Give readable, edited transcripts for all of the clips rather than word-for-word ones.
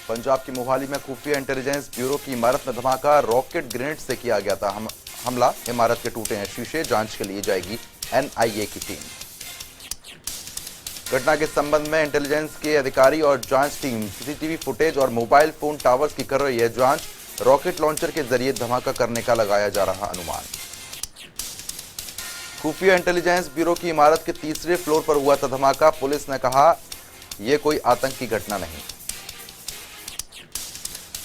पंजाब की मोहाली में खुफिया इंटेलिजेंस ब्यूरो की इमारत में धमाका, रॉकेट ग्रेनेड से किया गया था हमला। इमारत के टूटे हैं शीशे, जांच के लिए जाएगी एनआईए की टीम। घटना के संबंध में इंटेलिजेंस के अधिकारी और जांच टीम सीसीटीवी फुटेज और मोबाइल फोन टावर्स की कर रही है जांच। रॉकेट लॉन्चर के जरिए धमाका करने का लगाया जा रहा अनुमान। खुफिया इंटेलिजेंस ब्यूरो की इमारत के तीसरे फ्लोर पर हुआ था धमाका। पुलिस ने कहा यह कोई आतंकी घटना नहीं।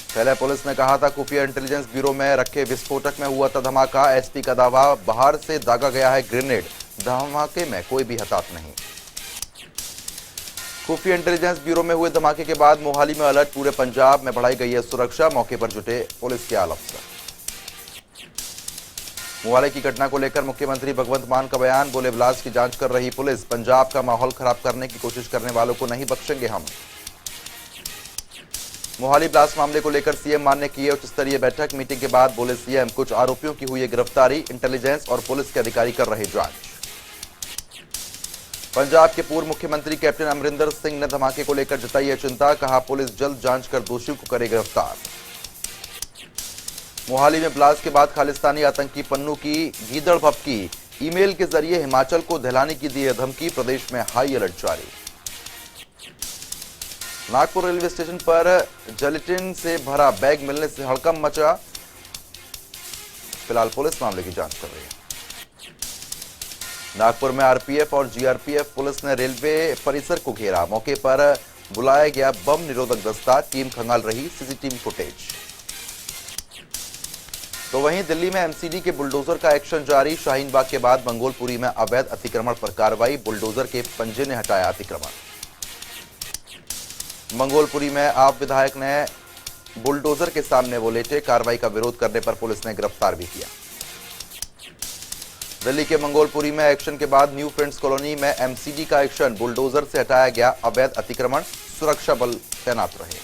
पहले पुलिस ने कहा था खुफिया इंटेलिजेंस ब्यूरो में रखे विस्फोटक में हुआ था धमाका। एसपी का दावा, बाहर से दागा गया है ग्रेनेड, धमाके में कोई भी हताहत नहीं। खुफिया इंटेलिजेंस ब्यूरो में हुए धमाके के बाद मोहाली में अलर्ट, पूरे पंजाब में बढ़ाई गई है सुरक्षा। मौके पर जुटे पुलिस के आला अफसर। मोहाली की घटना को लेकर मुख्यमंत्री भगवंत मान का बयान, बोले ब्लास्ट की जांच कर रही पुलिस, पंजाब का माहौल खराब करने की कोशिश करने वालों को नहीं बख्शेंगे हम। मोहाली ब्लास्ट मामले को लेकर सीएम मान ने की उच्च स्तरीय बैठक। मीटिंग के बाद बोले सीएम, कुछ आरोपियों की हुई है गिरफ्तारी, इंटेलिजेंस और पुलिस के अधिकारी कर रहे जांच। पंजाब के पूर्व मुख्यमंत्री कैप्टन अमरिंदर सिंह ने धमाके को लेकर जताई है चिंता, कहा पुलिस जल्द जांच कर दोषियों को करे गिरफ्तार। मोहाली में ब्लास्ट के बाद खालिस्तानी आतंकी पन्नू की गीदड़ भपकी, ईमेल के जरिए हिमाचल को दहलाने की दी है धमकी। प्रदेश में हाई अलर्ट जारी। नागपुर रेलवे स्टेशन पर जिलेटिन से भरा बैग मिलने से हड़कंप मचा। फिलहाल पुलिस मामले की जांच कर रही है। नागपुर में आरपीएफ और जीआरपीएफ पुलिस ने रेलवे परिसर को घेरा। मौके पर बुलाया गया बम निरोधक दस्ता, टीम खंगाल रही सीसीटीवी फुटेज। तो वहीं दिल्ली में एमसीडी के बुलडोजर का एक्शन जारी। शाहीन बाग के बाद मंगोलपुरी में अवैध अतिक्रमण पर कार्रवाई, बुलडोजर के पंजे ने हटाया अतिक्रमण। मंगोलपुरी में आप विधायक ने बुलडोजर के सामने वो लेटे, कार्रवाई का विरोध करने पर पुलिस ने गिरफ्तार भी किया। दिल्ली के मंगोलपुरी में एक्शन के बाद न्यू फ्रेंड्स कॉलोनी में एमसीडी का एक्शन, बुलडोजर से हटाया गया अवैध अतिक्रमण, सुरक्षा बल तैनात रहे।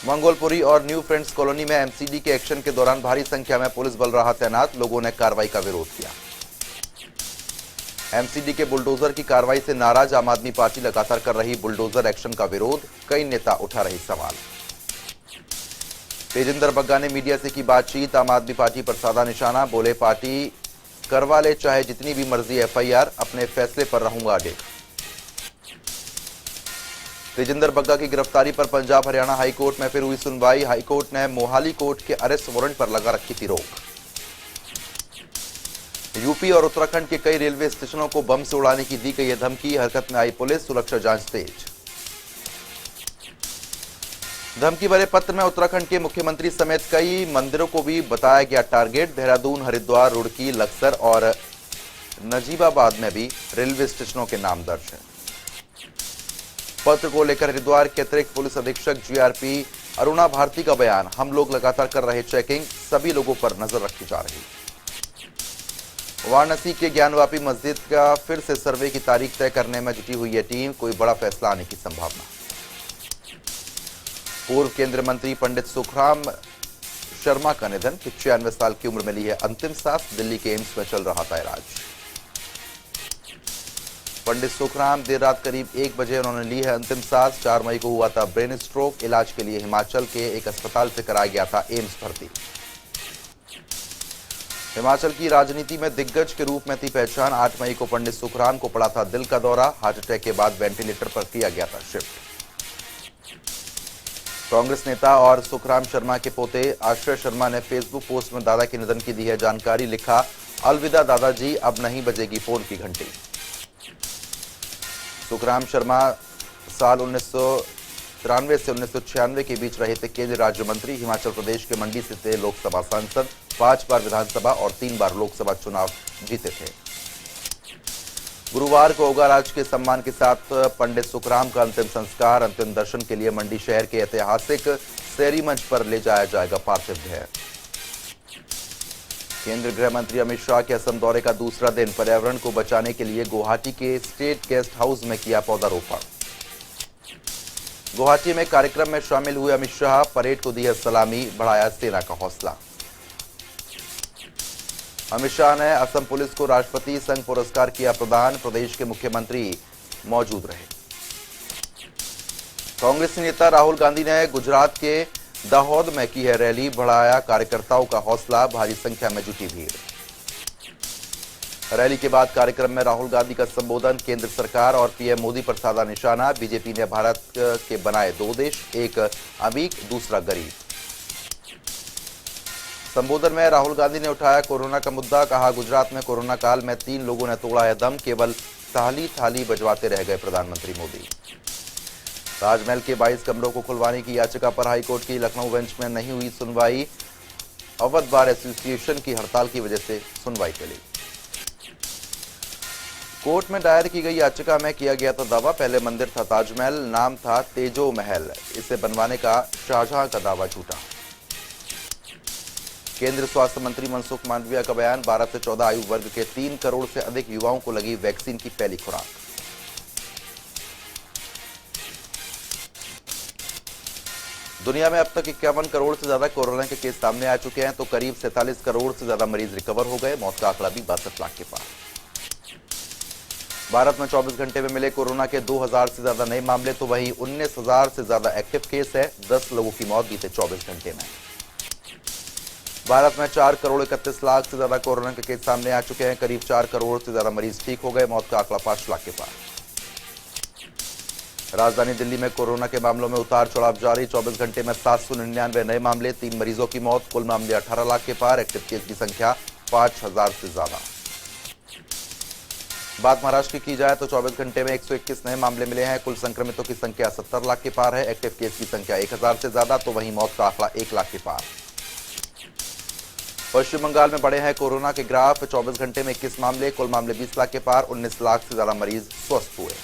मंगोलपुरी और न्यू फ्रेंड्स कॉलोनी में एमसीडी के एक्शन के दौरान भारी संख्या में पुलिस बल रहा तैनात, लोगों ने कार्रवाई का विरोध किया। एमसीडी के बुलडोजर की कार्रवाई से नाराज आम आदमी पार्टी लगातार कर रही बुलडोजर एक्शन का विरोध, कई नेता उठा रहे सवाल। तेजिंदर बग्गा ने मीडिया से की बातचीत, आम आदमी पार्टी पर साधा निशाना, बोले पार्टी करवा ले चाहे जितनी भी मर्जी एफआईआर, अपने फैसले पर रहूंगा अडिग। तेजिंदर बग्गा की गिरफ्तारी पर पंजाब हरियाणा हाईकोर्ट में फिर हुई सुनवाई। हाईकोर्ट ने मोहाली कोर्ट के अरेस्ट वारंट पर लगा रखी थी रोक। यूपी और उत्तराखंड के कई रेलवे स्टेशनों को बम से उड़ाने की दी गई है धमकी, हरकत में आई पुलिस, सुरक्षा जांच तेज। धमकी भरे पत्र में उत्तराखंड के मुख्यमंत्री समेत कई मंदिरों को भी बताया गया टारगेट। देहरादून, हरिद्वार, रुड़की, लक्सर और नजीबाबाद में भी रेलवे स्टेशनों के नाम दर्ज हैं। पत्र को लेकर हरिद्वार के अतिरिक्त पुलिस अधीक्षक जीआरपी अरुणा भारती का बयान, हम लोग लगातार कर रहे चेकिंग, सभी लोगों पर नजर रखी जा रही। वाराणसी के ज्ञानवापी मस्जिद का फिर से सर्वे की तारीख तय करने में जुटी हुई है टीम, कोई बड़ा फैसला आने की संभावना। पूर्व केंद्रीय मंत्री पंडित सुखराम शर्मा का निधन, 96 साल की उम्र में ली है अंतिम सांस, दिल्ली के एम्स में चल रहा था इलाज। पंडित सुखराम देर रात करीब 1 बजे उन्होंने ली है अंतिम सांस। 4 मई को हुआ था ब्रेन स्ट्रोक, इलाज के लिए हिमाचल के एक अस्पताल से कराया गया था एम्स भर्ती। हिमाचल की राजनीति में दिग्गज के रूप में थी पहचान। 8 मई को पंडित सुखराम को पड़ा था दिल का दौरा, हार्ट अटैक के बाद वेंटिलेटर पर किया गया था शिफ्ट। कांग्रेस नेता और सुखराम शर्मा के पोते आश्रय शर्मा ने फेसबुक पोस्ट में दादा के निधन की दी है जानकारी, लिखा अलविदा दादाजी, अब नहीं बजेगी फोन की घंटी। सुखराम शर्मा साल 1993 से 1996 के बीच रहे थे केंद्रीय राज्य मंत्री। हिमाचल प्रदेश के मंडी से थे लोकसभा सांसद, 5 बार विधानसभा और 3 बार लोकसभा चुनाव जीते थे। गुरुवार को होगा राज के सम्मान के साथ पंडित सुखराम का अंतिम संस्कार। अंतिम दर्शन के लिए मंडी शहर के ऐतिहासिक शहरी मंच पर ले जाया जाएगा पार्थिव देह। केंद्रीय गृह मंत्री अमित शाह के असम दौरे का दूसरा दिन, पर्यावरण को बचाने के लिए गुवाहाटी के स्टेट गेस्ट हाउस में किया पौधारोपण। गुवाहाटी में कार्यक्रम में शामिल हुए अमित शाह, परेड को दी है सलामी, बढ़ाया सेना का हौसला। अमित शाह ने असम पुलिस को राष्ट्रपति संघ पुरस्कार किया प्रदान, प्रदेश के मुख्यमंत्री मौजूद रहे। कांग्रेस नेता राहुल गांधी ने गुजरात के दाहोद में की है रैली, बढ़ाया कार्यकर्ताओं का हौसला, भारी संख्या में जुटी भीड़। रैली के बाद कार्यक्रम में राहुल गांधी का संबोधन, केंद्र सरकार और पीएम मोदी पर साधा निशाना, बीजेपी ने भारत के बनाए दो देश, एक अमीर दूसरा गरीब। संबोधन में राहुल गांधी ने उठाया कोरोना का मुद्दा, कहा गुजरात में कोरोना काल में 3 लोगों ने तोड़ा है दम, केवल थाली थाली बजवाते रह गए प्रधानमंत्री मोदी। ताजमहल के 22 कमरों को खुलवाने की याचिका पर हाईकोर्ट की लखनऊ बेंच में नहीं हुई सुनवाई, अवध बार एसोसिएशन की हड़ताल की वजह से सुनवाई टली। कोर्ट में दायर की गई याचिका में किया गया था दावा, पहले मंदिर था ताजमहल, नाम था तेजो महल, इसे बनवाने का शाहजहां का दावा झूठा। केंद्रीय स्वास्थ्य मंत्री मनसुख मांडविया का बयान, 12 से 14 आयु वर्ग के 3 करोड़ से अधिक युवाओं को लगी वैक्सीन की पहली खुराक। दुनिया में अब तक 51 करोड़ से ज्यादा कोरोना के केस सामने आ चुके हैं, तो करीब 47 करोड़ से ज्यादा मरीज रिकवर हो गए, मौत का आंकड़ा भी 62 लाख के पार। भारत में 24 घंटे में मिले कोरोना के 2000 से ज्यादा नए मामले, तो वहीं 19,000 से ज्यादा एक्टिव केस है, 10 लोगों की मौत बीते 24 घंटे में। भारत में 4 करोड़ 31 लाख से ज्यादा कोरोना के केस सामने आ चुके हैं, करीब 4 करोड़ से ज्यादा मरीज ठीक हो गए, मौत का आंकड़ा 5 लाख के पार। राजधानी दिल्ली में कोरोना के मामलों में उतार चढ़ाव जारी, 24 घंटे में 799 नए मामले, 3 मरीजों की मौत, कुल मामले 18 लाख के पार, एक्टिव केस की संख्या 5000 से ज्यादा। बात महाराष्ट्र की जाए तो 24 घंटे में 121 नए मामले मिले हैं, कुल संक्रमितों की संख्या 70 लाख के पार है, एक्टिव केस की संख्या 1000 से ज्यादा, तो वहीं मौत का आंकड़ा 1 लाख के पार। पश्चिम बंगाल में बढ़े हैं कोरोना के ग्राफ, 24 घंटे में 21 मामले, कुल मामले 20 लाख के पार, 19 लाख से ज्यादा मरीज स्वस्थ हुए।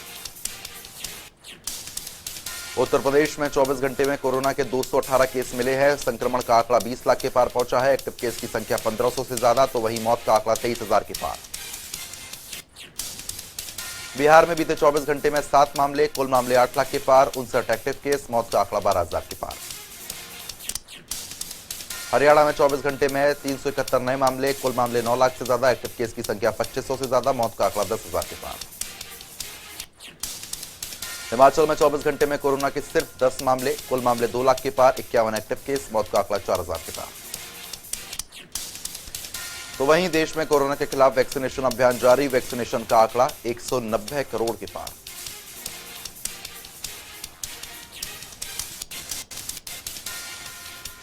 उत्तर प्रदेश में 24 घंटे में कोरोना के 218 केस मिले हैं, संक्रमण का आंकड़ा 20 लाख के पार पहुंचा है, एक्टिव केस की संख्या 1500 से ज्यादा, तो वहीं मौत का आंकड़ा 23,000 के पार। बिहार में बीते 24 घंटे में 7 मामले, कुल मामले 8 लाख के पार, 59 एक्टिव केस, मौत का आंकड़ा 12,000 के पार। हरियाणा में 24 घंटे में 371 नए मामले, कुल मामले 9 लाख से ज्यादा, एक्टिव केस की संख्या 2500 से ज्यादा, मौत का आंकड़ा 10,000 के पार। हिमाचल में 24 घंटे में कोरोना के सिर्फ 10 मामले, कुल मामले 2 लाख के पार, 51 एक्टिव केस, मौत का आंकड़ा 4,000 के पार। तो वहीं देश में कोरोना के खिलाफ वैक्सीनेशन अभियान जारी, वैक्सीनेशन का आंकड़ा 190 करोड़ के पार।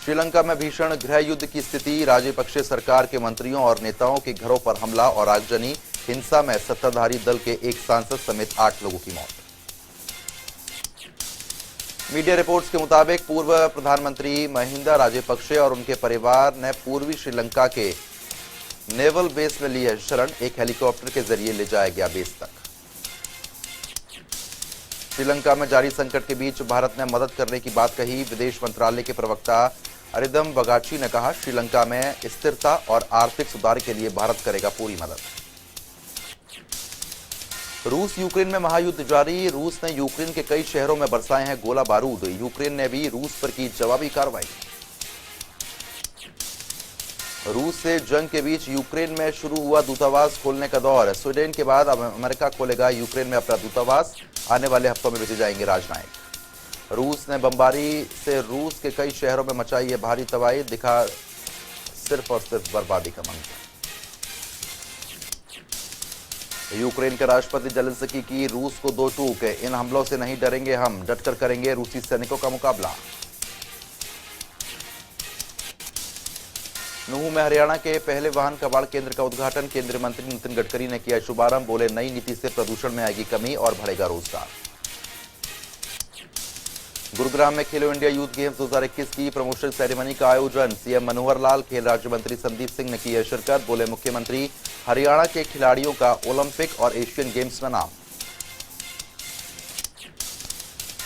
श्रीलंका में भीषण गृह युद्ध की स्थिति, राजपक्षे सरकार के मंत्रियों और नेताओं के घरों पर हमला और आगजनी, हिंसा में सत्ताधारी दल के एक सांसद समेत 8 लोगों की मौत। मीडिया रिपोर्ट्स के मुताबिक पूर्व प्रधानमंत्री महिंदा राजपक्षे और उनके परिवार ने पूर्वी श्रीलंका के नेवल बेस में ली है शरण, एक हेलीकॉप्टर के जरिए ले जाया गया बेस तक। श्रीलंका में जारी संकट के बीच भारत ने मदद करने की बात कही, विदेश मंत्रालय के प्रवक्ता अरिदम बगाची ने कहा, श्रीलंका में स्थिरता और आर्थिक सुधार के लिए भारत करेगा पूरी मदद। रूस यूक्रेन में महायुद्ध जारी, रूस ने यूक्रेन के कई शहरों में बरसाए हैं गोला बारूद, यूक्रेन ने भी रूस पर की जवाबी कार्रवाई। रूस से जंग के बीच यूक्रेन में शुरू हुआ दूतावास खोलने का दौर, स्वीडन के बाद अब अमेरिका खोलेगा यूक्रेन में अपना दूतावास, आने वाले हफ्तों में भेजे जाएंगे राजनयिक। रूस ने बमबारी से रूस के कई शहरों में मचाई है भारी तबाही, दिखा सिर्फ और सिर्फ बर्बादी का मंजर। यूक्रेन के राष्ट्रपति जेलेंस्की की रूस को 2 टूक, इन हमलों से नहीं डरेंगे हम, डटकर करेंगे रूसी सैनिकों का मुकाबला। नूह में हरियाणा के पहले वाहन कबाड़ केंद्र का उद्घाटन, केंद्रीय मंत्री नितिन गडकरी ने किया शुभारंभ, बोले नई नीति से प्रदूषण में आएगी कमी और बढ़ेगा रोजगार। गुरुग्राम में खेलो इंडिया यूथ गेम्स 2021 की प्रमोशन सेरेमनी का आयोजन, सीएम मनोहर लाल, खेल राज्य मंत्री संदीप सिंह ने की है शिरकत, बोले मुख्यमंत्री हरियाणा के खिलाड़ियों का ओलंपिक और एशियन गेम्स में नाम।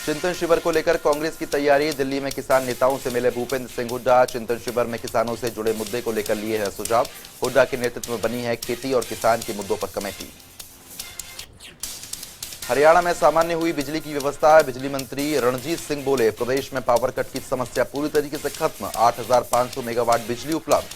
चिंतन शिविर को लेकर कांग्रेस की तैयारी, दिल्ली में किसान नेताओं से मिले भूपेंद्र सिंह हुड्डा, चिंतन शिविर में किसानों से जुड़े मुद्दे को लेकर लिए हैं सुझाव, हुड्डा के नेतृत्व में बनी है खेती और किसान के मुद्दों पर कमेटी। हरियाणा में सामान्य हुई बिजली की व्यवस्था, बिजली मंत्री रणजीत सिंह बोले प्रदेश में पावर कट की समस्या पूरी तरीके से खत्म, 8500 मेगावाट बिजली उपलब्ध।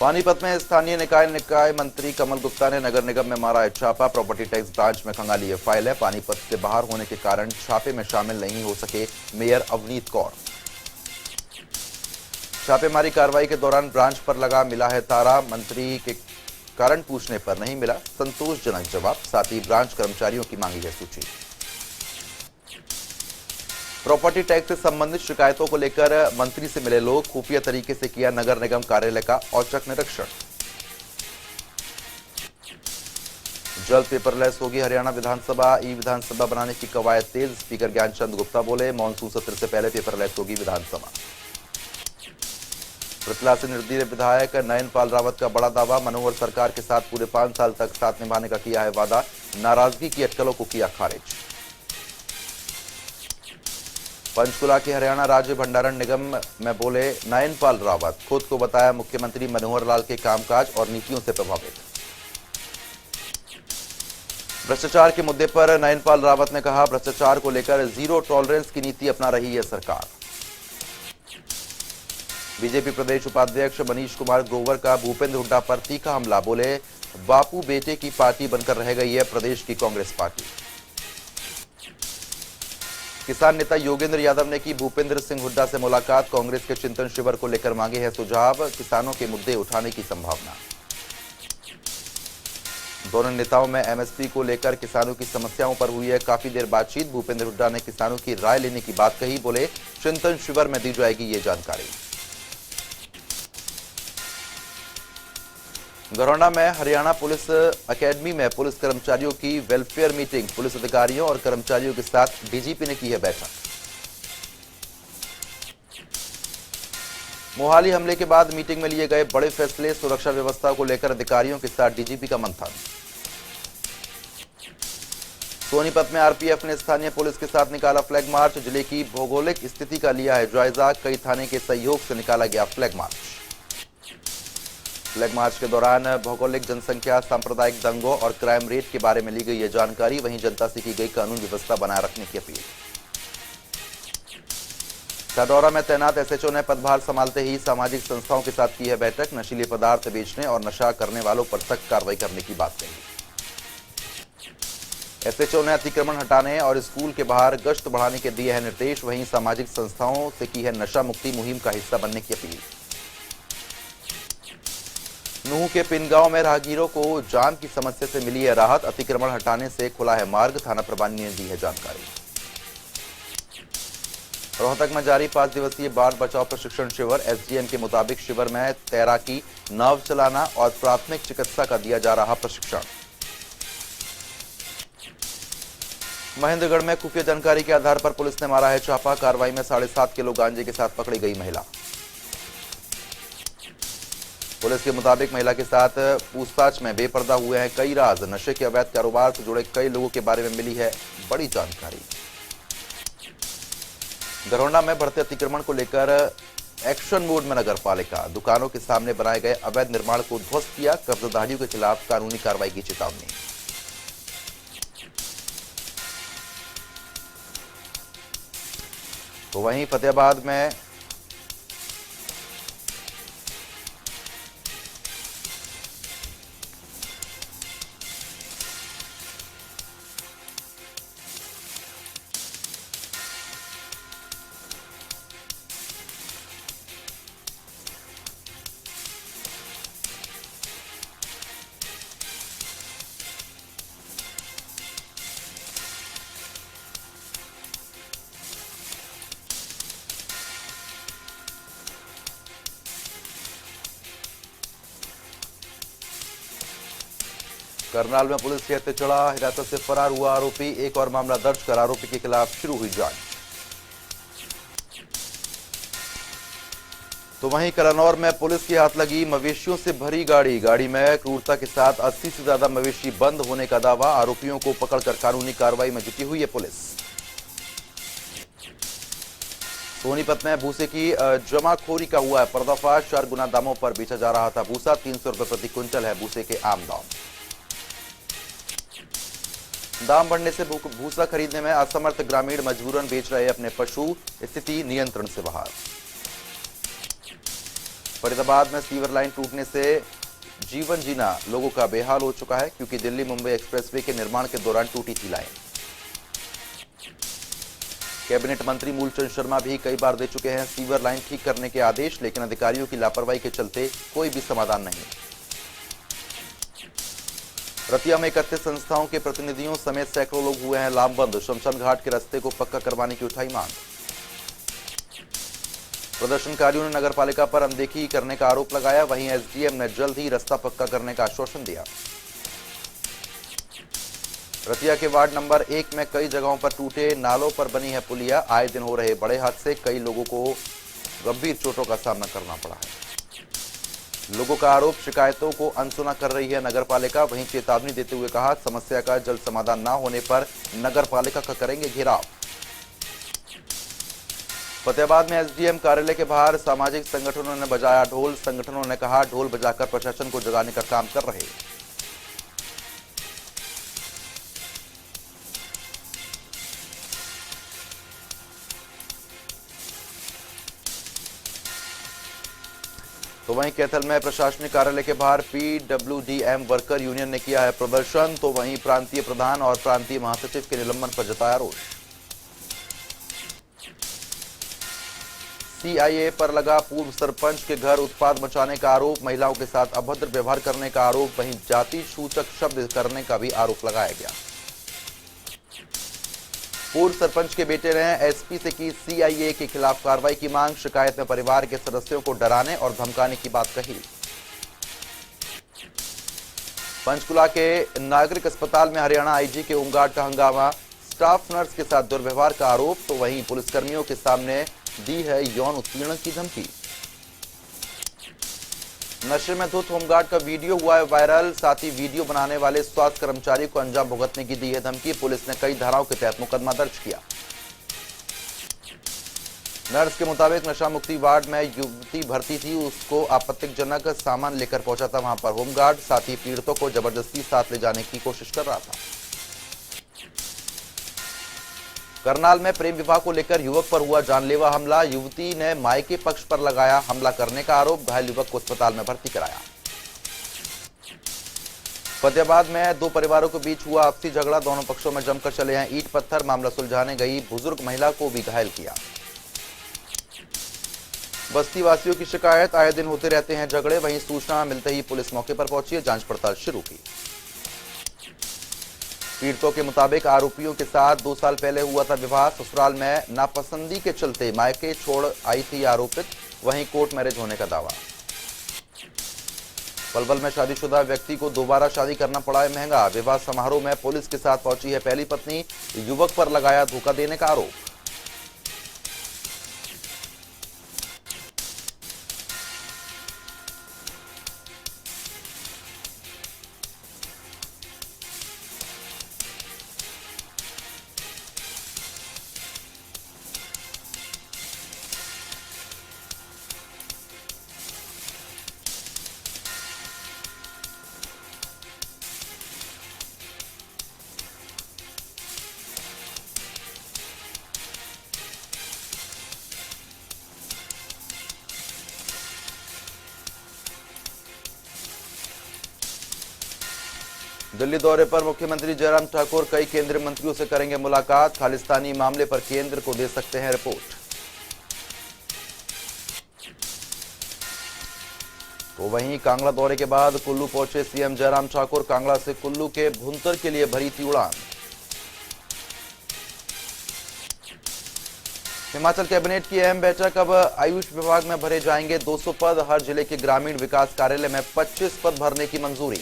पानीपत में स्थानीय निकाय मंत्री कमल गुप्ता ने नगर निगम में मारा है छापा। प्रॉपर्टी टैक्स ब्रांच में खंगाली ये फाइल है। पानीपत से बाहर होने के कारण छापे में शामिल नहीं हो सके मेयर अवनीत कौर। छापेमारी कार्रवाई के दौरान ब्रांच पर लगा मिला है ताला। मंत्री के कारण पूछने पर नहीं मिला संतोषजनक जवाब। साथ ही ब्रांच कर्मचारियों की मांगी है सूची। प्रॉपर्टी टैक्स से संबंधित शिकायतों को लेकर मंत्री से मिले लोग। खुफिया तरीके से किया नगर निगम कार्यालय का औचक निरीक्षण। जल्द पेपरलेस होगी हरियाणा विधानसभा। ई विधानसभा बनाने की कवायद तेज। स्पीकर ज्ञानचंद गुप्ता बोले, मानसून सत्र से पहले पेपरलेस होगी विधानसभा। पृथला से निर्दलीय विधायक नयनपाल रावत का बड़ा दावा। मनोहर सरकार के साथ पूरे 5 साल तक साथ निभाने का किया है वादा। नाराजगी की अटकलों को किया खारिज। पंचकुला के हरियाणा राज्य भंडारण निगम में बोले नयनपाल रावत, खुद को बताया मुख्यमंत्री मनोहर लाल के कामकाज और नीतियों से प्रभावित। भ्रष्टाचार के मुद्दे पर नयनपाल रावत ने कहा, भ्रष्टाचार को लेकर जीरो टॉलरेंस की नीति अपना रही है सरकार। बीजेपी प्रदेश उपाध्यक्ष मनीष कुमार ग्रोवर का भूपेंद्र हुड्डा पर तीखा हमला। बोले, बापू बेटे की पार्टी बनकर रह गई है प्रदेश की कांग्रेस पार्टी। किसान नेता योगेंद्र यादव ने की भूपेंद्र सिंह हुड्डा से मुलाकात। कांग्रेस के चिंतन शिविर को लेकर मांगे हैं सुझाव। किसानों के मुद्दे उठाने की संभावना। दोनों नेताओं में एमएसपी को लेकर किसानों की समस्याओं पर हुई है काफी देर बातचीत। भूपेंद्र हुड्डा ने किसानों की राय लेने की बात कही। बोले, चिंतन शिविर में दी जाएगी ये जानकारी। गरौंडा में हरियाणा पुलिस एकेडमी में पुलिस कर्मचारियों की वेलफेयर मीटिंग। पुलिस अधिकारियों और कर्मचारियों के साथ डीजीपी ने की है बैठक। मोहाली हमले के बाद मीटिंग में लिए गए बड़े फैसले। सुरक्षा व्यवस्था को लेकर अधिकारियों के साथ डीजीपी का मंथन। सोनीपत में आरपीएफ ने स्थानीय पुलिस के साथ निकाला फ्लैग मार्च। जिले की भौगोलिक स्थिति का लिया है जायजा। कई थाने के सहयोग से निकाला गया फ्लैग मार्च। फ्लैग मार्च के दौरान भौगोलिक जनसंख्या, सांप्रदायिक दंगों और क्राइम रेट के बारे में ली गई है जानकारी। वहीं जनता से की गई कानून व्यवस्था बनाए रखने की अपील। साडौरा में तैनात एसएचओ ने पदभार संभालते ही सामाजिक संस्थाओं के साथ की है बैठक। नशीले पदार्थ बेचने और नशा करने वालों पर सख्त कार्रवाई करने की बात कही। एसएचओ ने अतिक्रमण हटाने और स्कूल के बाहर गश्त बढ़ाने के दिए हैं निर्देश। वहीं सामाजिक संस्थाओं से की है नशा मुक्ति मुहिम का हिस्सा बनने की अपील। नूह के पिनगांव में राहगीरों को जाम की समस्या से मिली है राहत। अतिक्रमण हटाने से खुला है मार्ग। थाना प्रभारी ने दी है जानकारी। रोहतक में जारी 5 दिवसीय बाढ़ बचाव प्रशिक्षण शिविर। एसडीएम के मुताबिक शिविर में तैराकी, नाव चलाना और प्राथमिक चिकित्सा का दिया जा रहा प्रशिक्षण। महेंद्रगढ़ में खुफिया जानकारी के आधार पर पुलिस ने मारा है छापा। कार्रवाई में 7.5 किलो गांजे के साथ पकड़ी गई महिला। पुलिस के मुताबिक महिला के साथ पूछताछ में बेपर्दा हुए हैं कई राज। नशे के अवैध कारोबार से जुड़े कई लोगों के बारे में मिली है बड़ी जानकारी। गरौंडा में बढ़ते अतिक्रमण को लेकर एक्शन मोड में नगर पालिका। दुकानों के सामने बनाए गए अवैध निर्माण को ध्वस्त किया। कब्जाधारियों के खिलाफ कानूनी कार्रवाई की चेतावनी। तो वहीं फतेहाबाद में करनाल में पुलिस के हत्या चढ़ा। हिरासत से फरार हुआ आरोपी। एक और मामला दर्ज कर आरोपी के खिलाफ शुरू हुई जांच। तो वहीं कलानौर में पुलिस के हाथ लगी मवेशियों से भरी गाड़ी। गाड़ी में क्रूरता के साथ 80 से ज्यादा मवेशी बंद होने का दावा। आरोपियों को पकड़कर कानूनी कार्रवाई में जुटी हुई है पुलिस। सोनीपत में भूसे की जमाखोरी का हुआ है पर्दाफाश। 4 गुना दामों पर बेचा जा रहा था भूसा। 300 रुपए प्रति क्विंटल है भूसे के आम दाम। दाम बढ़ने से भूसा खरीदने में असमर्थ ग्रामीण मजबूरन बेच रहे अपने पशु। स्थिति नियंत्रण से बाहर। फरीदाबाद में सीवर लाइन टूटने से जीवन जीना लोगों का बेहाल हो चुका है, क्योंकि दिल्ली मुंबई एक्सप्रेसवे के निर्माण के दौरान टूटी थी लाइन। कैबिनेट मंत्री मूलचंद शर्मा भी कई बार दे चुके हैं सीवर लाइन ठीक करने के आदेश, लेकिन अधिकारियों की लापरवाही के चलते कोई भी समाधान नहीं। रतिया में 31 संस्थाओं के प्रतिनिधियों समेत सैकड़ों लोग हुए हैं लामबंद। शमशान घाट के रास्ते को पक्का करवाने की उठाई मांग। प्रदर्शनकारियों ने नगरपालिका पर अनदेखी करने का आरोप लगाया, वहीं एसडीएम ने जल्द ही रास्ता पक्का करने का आश्वासन दिया। रतिया के वार्ड नंबर 1 में कई जगहों पर टूटे नालों पर बनी है पुलिया। आए दिन हो रहे बड़े हादसे, कई लोगों को गंभीर चोटों का सामना करना पड़ा है। लोगों का आरोप शिकायतों को अनसुना कर रही है नगरपालिका, वहीं चेतावनी देते हुए कहा समस्या का जल्द समाधान न होने पर नगरपालिका का करेंगे घेराव। फतेहाबाद में एसडीएम कार्यालय के बाहर सामाजिक संगठनों ने बजाया ढोल। संगठनों ने कहा ढोल बजाकर प्रशासन को जगाने का काम कर रहे। तो वहीं कैथल में प्रशासनिक कार्यालय के बाहर पीडब्ल्यूडीएम वर्कर यूनियन ने किया है प्रदर्शन। तो वहीं प्रांतीय प्रधान और प्रांतीय महासचिव के निलंबन पर जताया रोष। सीआईए पर लगा पूर्व सरपंच के घर उत्पाद मचाने का आरोप, महिलाओं के साथ अभद्र व्यवहार करने का आरोप, वहीं जाति सूचक शब्द करने का भी आरोप लगाया गया। पूर्व सरपंच के बेटे ने एसपी से की सीआईए के खिलाफ कार्रवाई की मांग। शिकायत में परिवार के सदस्यों को डराने और धमकाने की बात कही। पंचकुला के नागरिक अस्पताल में हरियाणा आईजी के होमगार्ड का हंगामा, स्टाफ नर्स के साथ दुर्व्यवहार का आरोप। तो वहीं पुलिसकर्मियों के सामने दी है यौन उत्पीड़न की धमकी। नशे में धुत होमगार्ड का वीडियो हुआ है वायरल, साथ ही वीडियो बनाने वाले स्वास्थ्य कर्मचारी को अंजाम भुगतने की दी है धमकी। पुलिस ने कई धाराओं के तहत मुकदमा दर्ज किया। नर्स के मुताबिक नशा मुक्ति वार्ड में युवती भर्ती थी, उसको आपत्तिजनक सामान लेकर पहुंचा था वहां पर होमगार्ड, साथ ही पीड़ितों को जबरदस्ती साथ ले जाने की कोशिश कर रहा था। करनाल में प्रेम विवाह को लेकर युवक पर हुआ जानलेवा हमला, युवती ने मायके पक्ष पर लगाया हमला करने का आरोप, घायल युवक को अस्पताल में भर्ती कराया। फतेहाबाद में दो परिवारों के बीच हुआ आपसी झगड़ा, दोनों पक्षों में जमकर चले हैं ईंट पत्थर, मामला सुलझाने गई बुजुर्ग महिला को भी घायल किया। बस्ती वासियों की शिकायत, आए दिन होते रहते हैं झगड़े, वहीं सूचना मिलते ही पुलिस मौके पर पहुंची, जांच पड़ताल शुरू की। पीड़ितों के मुताबिक आरोपियों के साथ 2 साल पहले हुआ था विवाह, ससुराल में नापसंदी के चलते मायके छोड़ आई थी आरोपित, वहीं कोर्ट मैरिज होने का दावा। पलवल में शादीशुदा व्यक्ति को दोबारा शादी करना पड़ा है महंगा, विवाह समारोह में पुलिस के साथ पहुंची है पहली पत्नी, युवक पर लगाया धोखा देने का आरोप। दिल्ली दौरे पर मुख्यमंत्री जयराम ठाकुर कई केंद्रीय मंत्रियों से करेंगे मुलाकात, खालिस्तानी मामले पर केंद्र को दे सकते हैं रिपोर्ट। तो वहीं कांगड़ा दौरे के बाद कुल्लू पहुंचे सीएम जयराम ठाकुर, कांगड़ा से कुल्लू के भुंतर के लिए भरी थी उड़ान। हिमाचल कैबिनेट की अहम बैठक, अब आयुष विभाग में भरे जाएंगे 200 पद, हर जिले के ग्रामीण विकास कार्यालय में 25 पद भरने की मंजूरी।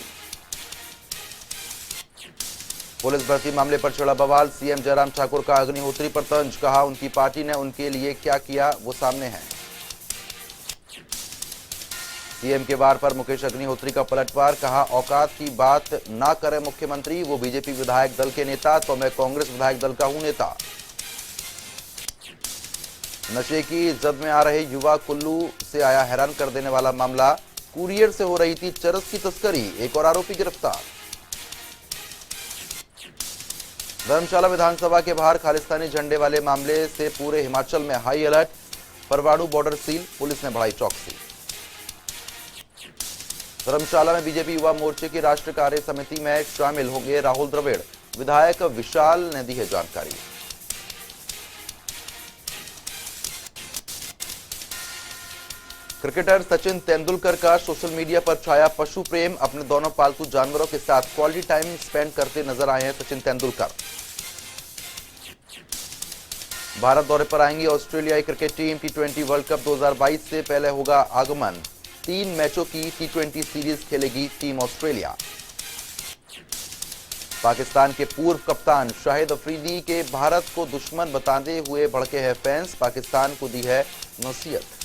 पुलिस भर्ती मामले पर छिड़ा बवाल, सीएम जयराम ठाकुर का अग्निहोत्री पर तंज, कहा उनकी पार्टी ने उनके लिए क्या किया वो सामने है। सीएम के वार पर मुकेश अग्निहोत्री का पलटवार, कहा औकात की बात ना करे मुख्यमंत्री, वो बीजेपी विधायक दल के नेता, तो मैं कांग्रेस विधायक दल का हूं नेता। नशे की जद में आ रहे युवा, कुल्लू से आया हैरान कर देने वाला मामला, कुरियर से हो रही थी चरस की तस्करी, एक और आरोपी गिरफ्तार। धर्मशाला विधानसभा के बाहर खालिस्तानी झंडे वाले मामले से पूरे हिमाचल में high alert, Parwanoo border seal, police ने बढ़ाई चौकसी। धर्मशाला में बीजेपी युवा मोर्चे की राष्ट्रीय कार्य समिति में शामिल होंगे राहुल द्रविड़, विधायक विशाल ने दी है जानकारी। क्रिकेटर सचिन तेंदुलकर का सोशल मीडिया पर छाया पशु प्रेम। अपने दोनों पालतू जानवरों के साथ क्वालिटी टाइम स्पेंड करते नजर आए हैं सचिन तेंदुलकर। भारत दौरे पर आएंगी ऑस्ट्रेलियाई क्रिकेट टीम। टी20 वर्ल्ड कप 2022 से पहले होगा आगमन। 3 मैचों की टी20 सीरीज खेलेगी टीम ऑस्ट्रेलिया। पाकिस्तान के पूर्व कप्तान शाहिद अफरीदी के भारत को दुश्मन बताते हुए भड़के हैं फैंस। पाकिस्तान को दी है नसीहत।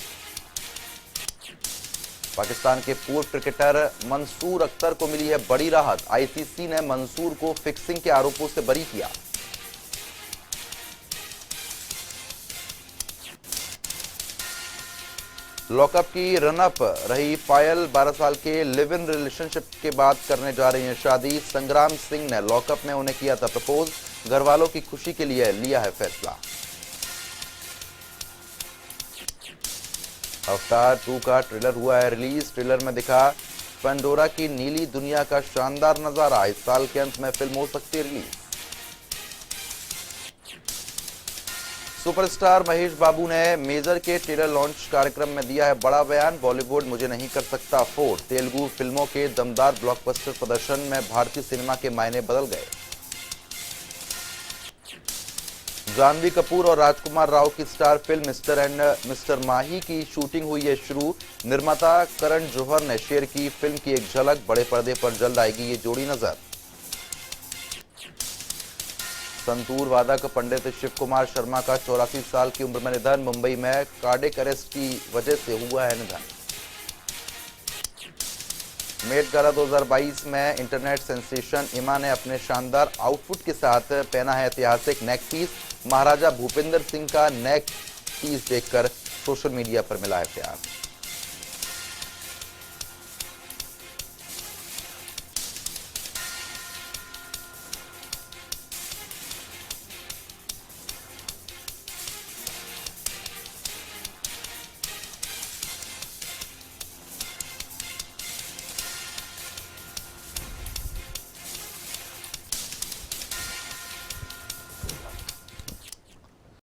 पाकिस्तान के पूर्व क्रिकेटर मंसूर अख्तर को मिली है बड़ी राहत। आईसीसी ने मंसूर को फिक्सिंग के आरोपों से बरी किया। लॉकअप की रनअप रही पायल 12 साल के लिव इन रिलेशनशिप के बाद करने जा रही हैं शादी। संग्राम सिंह ने लॉकअप में उन्हें किया था प्रपोज। घर वालों की खुशी के लिए लिया है फैसला। अवतार 2 का ट्रेलर हुआ है रिलीज। ट्रेलर में दिखा पेंडोरा की नीली दुनिया का शानदार नजारा। इस साल के अंत में फिल्म हो सकती है रिलीज। सुपरस्टार महेश बाबू ने मेजर के ट्रेलर लॉन्च कार्यक्रम में दिया है बड़ा बयान। बॉलीवुड मुझे नहीं कर सकता अफोर्ड। तेलुगु फिल्मों के दमदार ब्लॉकबस्टर प्रदर्शन में भारतीय सिनेमा के मायने बदल गए। जानवी कपूर और राजकुमार राव की star film mister and mister Mahi की शूटिंग हुई है शुरू। निर्माता करण जौहर ने शेयर की फिल्म की एक झलक। बड़े पर्दे पर जल्द आएगी ये जोड़ी नजर। संतूर वादक पंडित शिव कुमार शर्मा का 84 साल की उम्र में निधन। मुंबई में कार्डियक अरेस्ट की वजह से हुआ है निधन। मेट गाला 2022 में इंटरनेट सेंसेशन इमा ने अपने शानदार आउटफिट के साथ पहना है ऐतिहासिक नेक पीस। महाराजा भूपेंद्र सिंह का नेक पीस देखकर सोशल मीडिया पर मिला है प्यार।